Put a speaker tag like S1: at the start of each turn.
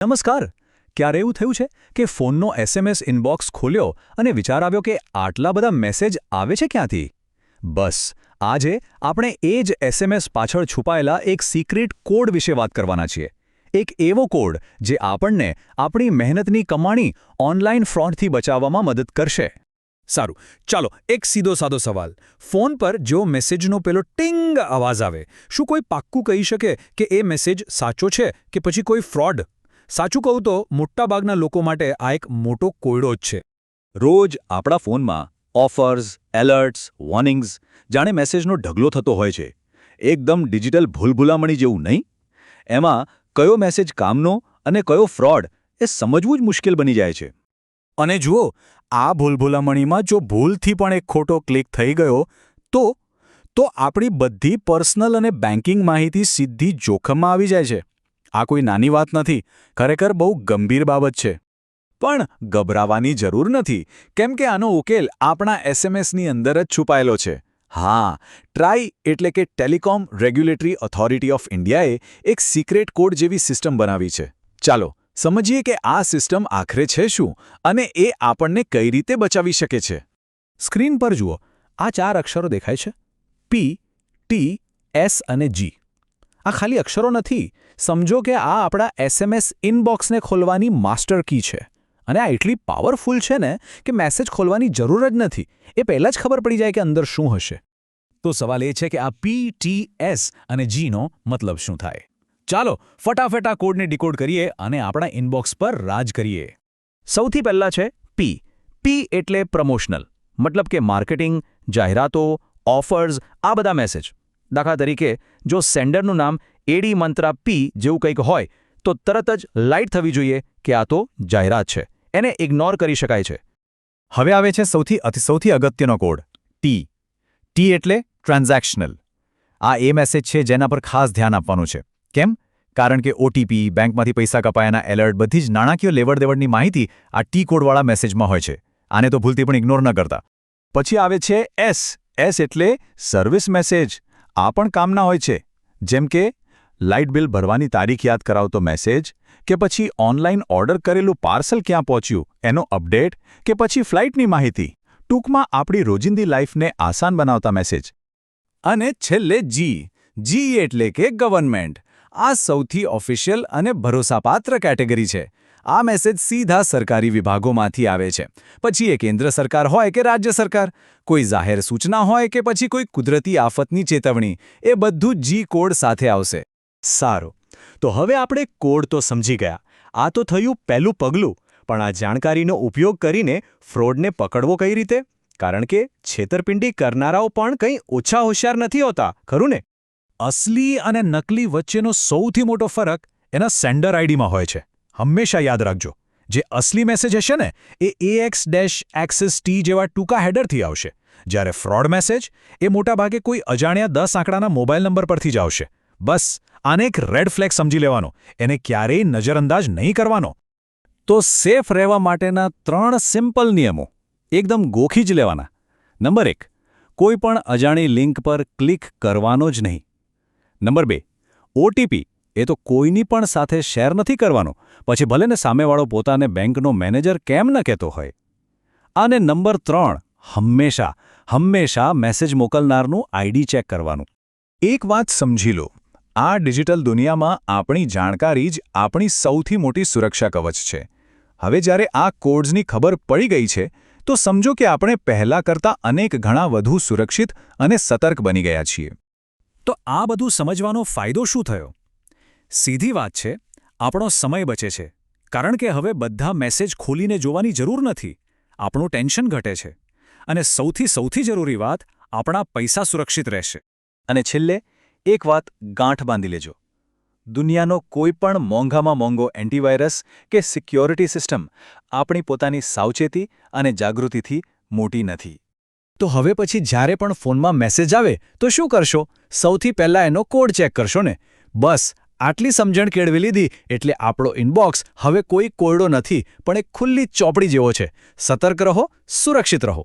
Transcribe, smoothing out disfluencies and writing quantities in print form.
S1: નમસ્કાર. ક્યારે એવું થયું છે કે ફોનનો એસએમએસ ઇનબોક્સ ખોલ્યો અને વિચાર આવ્યો કે આટલા બધા મેસેજ આવે છે ક્યાંથી? બસ, આજે આપણે એ જ એસએમએસ પાછળ છુપાયેલા એક સિક્રેટ કોડ વિશે વાત કરવાના છીએ. એક એવો કોડ જે આપણને આપણી મહેનતની કમાણી ઓનલાઈન ફ્રોડથી બચાવવામાં મદદ કરશે.
S2: સારું, ચાલો એક સીધો સાદો સવાલ. ફોન પર જો મેસેજનો પેલો ટિંગ અવાજ આવે, શું કોઈ પાક્કું કહી શકે કે એ મેસેજ સાચો છે કે પછી કોઈ ફ્રોડ? સાચું કહું તો મોટાભાગના લોકો માટે આ એક મોટો કોયડો જ છે.
S1: રોજ આપણા ફોનમાં ઓફર્સ, એલર્ટ્સ, વોર્નિંગ્સ જાણે મેસેજનો ઢગલો થતો હોય છે. એકદમ ડિજિટલ ભૂલભુલામણી જેવું નહીં? એમાં કયો મેસેજ કામનો અને કયો ફ્રોડ એ સમજવું જ મુશ્કેલ બની જાય છે.
S2: અને જુઓ, આ ભૂલભુલામણીમાં જો ભૂલથી પણ એક ખોટો ક્લિક થઈ ગયો તો આપણી બધી પર્સનલ અને બેન્કિંગ માહિતી સીધી જોખમમાં આવી જાય છે. આ કોઈ નાની વાત નથી, ખરેખર બહુ ગંભીર બાબત છે.
S1: પણ ગભરાવાની જરૂર નથી, કેમ કે આનો ઉકેલ આપણા એસએમએસની અંદર જ છુપાયેલો છે. હા, ટ્રાઈ એટલે કે ટેલિકોમ રેગ્યુલેટરી ઓથોરિટી ઓફ ઇન્ડિયાએ એક સિક્રેટ કોડ જેવી સિસ્ટમ બનાવી છે. ચાલો સમજીએ કે આ સિસ્ટમ આખરે છે શું અને એ આપણને કઈ રીતે બચાવી શકે છે.
S2: સ્ક્રીન પર જુઓ, આ 4 અક્ષરો દેખાય છે: P, T, S અને G. આ ખાલી અક્ષરો નથી. સમજો કે આ આપણા એસએમએસ ઇનબોક્સને ખોલવાની માસ્ટર કી છે. અને આ એટલી પાવરફુલ છે ને કે મેસેજ ખોલવાની જરૂર જ નથી. એ પહેલાં જ ખબર પડી જાય કે અંદર શું હશે. તો સવાલ એ છે કે આ P, T, S અને Gનો મતલબ શું થાય? ચાલો ફટાફટ આ કોડને ડિકોડ કરીએ અને આપણા ઇનબોક્સ પર રાજ કરીએ. સૌથી પહેલાં છે P. P એટલે પ્રમોશનલ, મતલબ કે માર્કેટિંગ, જાહેરાતો, ઓફર્સ, આ બધા મેસેજ. દાખલા તરીકે, જો સેન્ડરનું નામ એડી મંત્રા પી જેવું કંઈક હોય તો તરત જ લાઇટ થવી જોઈએ કે આ તો જાહેરાત છે. એને ઇગ્નોર કરી શકાય છે.
S3: હવે આવે છે સૌથી અગત્યનો કોડ, ટી. ટી એટલે ટ્રાન્ઝેક્શનલ. આ એ મેસેજ છે જેના પર ખાસ ધ્યાન આપવાનું છે. કેમ? કારણ કે ઓટીપી, બેંકમાંથી પૈસા કપાયાના એલર્ટ, બધી જ નાણાકીય લેવડદેવડની માહિતી આ ટી કોડવાળા મેસેજમાં હોય છે. આને તો ભૂલથી પણ ઇગ્નોર ન કરતા.
S1: પછી આવે છે એસ. એસ એટલે સર્વિસ મેસેજ. આ પણ કામના હોય છે. જેમ કે લાઇટ બિલ ભરવાની તારીખ યાદ કરાવતો મેસેજ, કે પછી ઓનલાઈન ઓર્ડર કરેલું પાર્સલ ક્યાં પહોંચ્યું એનો અપડેટ, કે પછી ફ્લાઇટની માહિતી. ટૂંકમાં આપણી રોજિંદી લાઈફને આસાન બનાવતા મેસેજ.
S2: અને છેલ્લે જી. જી એટલે કે ગવર્નમેન્ટ. આ સૌથી ઓફિશિયલ અને ભરોસાપાત્ર કેટેગરી છે. આ મેસેજ સીધા સરકારી વિભાગોમાંથી આવે છે. પછી એ કેન્દ્ર સરકાર હોય કે રાજ્ય સરકાર, કોઈ જાહેર સૂચના હોય કે પછી કોઈ કુદરતી આફતની ચેતવણી, એ બધું જી કોડ સાથે આવશે.
S1: સારું, તો હવે આપણે કોડ તો સમજી ગયા. આ તો થયું પહેલું પગલું. પણ આ જાણકારીનો ઉપયોગ કરીને ફ્રોડને પકડવો કઈ રીતે? કારણ કે છેતરપિંડી કરનારાઓ પણ કંઈ ઓછા હોશિયાર નથી હોતા, ખરું ને?
S2: અસલી અને નકલી વચ્ચેનો સૌથી મોટો ફરક એના સેન્ડર આઈડીમાં હોય છે. હંમેશા યાદ રાખજો, જે અસલી મેસેજ હશે ને એ AX-AXIS-T જેવા ટૂંકા હેડરથી આવશે. જ્યારે ફ્રોડ મેસેજ એ મોટાભાગે કોઈ અજાણ્યા 10 આંકડાના મોબાઈલ નંબર પરથી જ આવશે. બસ આને એક રેડ ફ્લેગ સમજી લેવાનો, એને ક્યારેય નજરઅંદાજ નહીં કરવાનો. તો સેફ રહેવા માટેના 3 સિમ્પલ નિયમો એકદમ ગોખી જ લેવાના. નંબર 1, કોઈ પણ અજાણી લિંક પર ક્લિક કરવાનો જ નહીં. નંબર 2, ઓટીપી એ તો કોઈની પણ સાથે શેર નથી કરવાનો, પછી ભલે ને સામેવાળો પોતાને બેંકનો મેનેજર કેમ ન કહેતો હોય. અને નંબર 3, હંમેશા મેસેજ મોકલનારનું આઈડી ચેક કરવાનું. એક વાત સમજી લો, આ ડિજિટલ દુનિયામાં આપણી જાણકારી જ આપણી સૌથી મોટી સુરક્ષા કવચ છે. હવે જ્યારે આ કોડ્સની ખબર પડી ગઈ છે તો સમજો કે આપણે પહેલાં કરતાં અનેક ગણા વધુ સુરક્ષિત અને સતર્ક બની ગયા છીએ. તો આ બધું સમજવાનો ફાયદો શું થયો? સીધી વાત છે, આપણો સમય બચે છે. કારણ કે હવે બધા મેસેજ ખોલીને જોવાની જરૂર નથી. આપણું ટેન્શન ઘટે છે. અને સૌથી જરૂરી વાત, આપણા પૈસા સુરક્ષિત રહેશે. અને છેલ્લે એક વાત ગાંઠ બાંધી લેજો. દુનિયાનો કોઈ પણ મોંઘામાં મોંઘો એન્ટીવાયરસ કે સિક્યોરિટી સિસ્ટમ આપણી પોતાની સાવચેતી અને જાગૃતિથી મોટી નથી. તો હવે પછી જ્યારે પણ ફોનમાં મેસેજ આવે તો શું કરશો? સૌથી પહેલાં એનો કોડ ચેક કરશો ને? બસ આટલી સમજણ કેળવી લીધી એટલે આપણો ઇનબોક્સ હવે કોઈ કોયડો નથી, પણ એક ખુલ્લી ચોપડી જેવો છે. સતર્ક રહો, સુરક્ષિત રહો.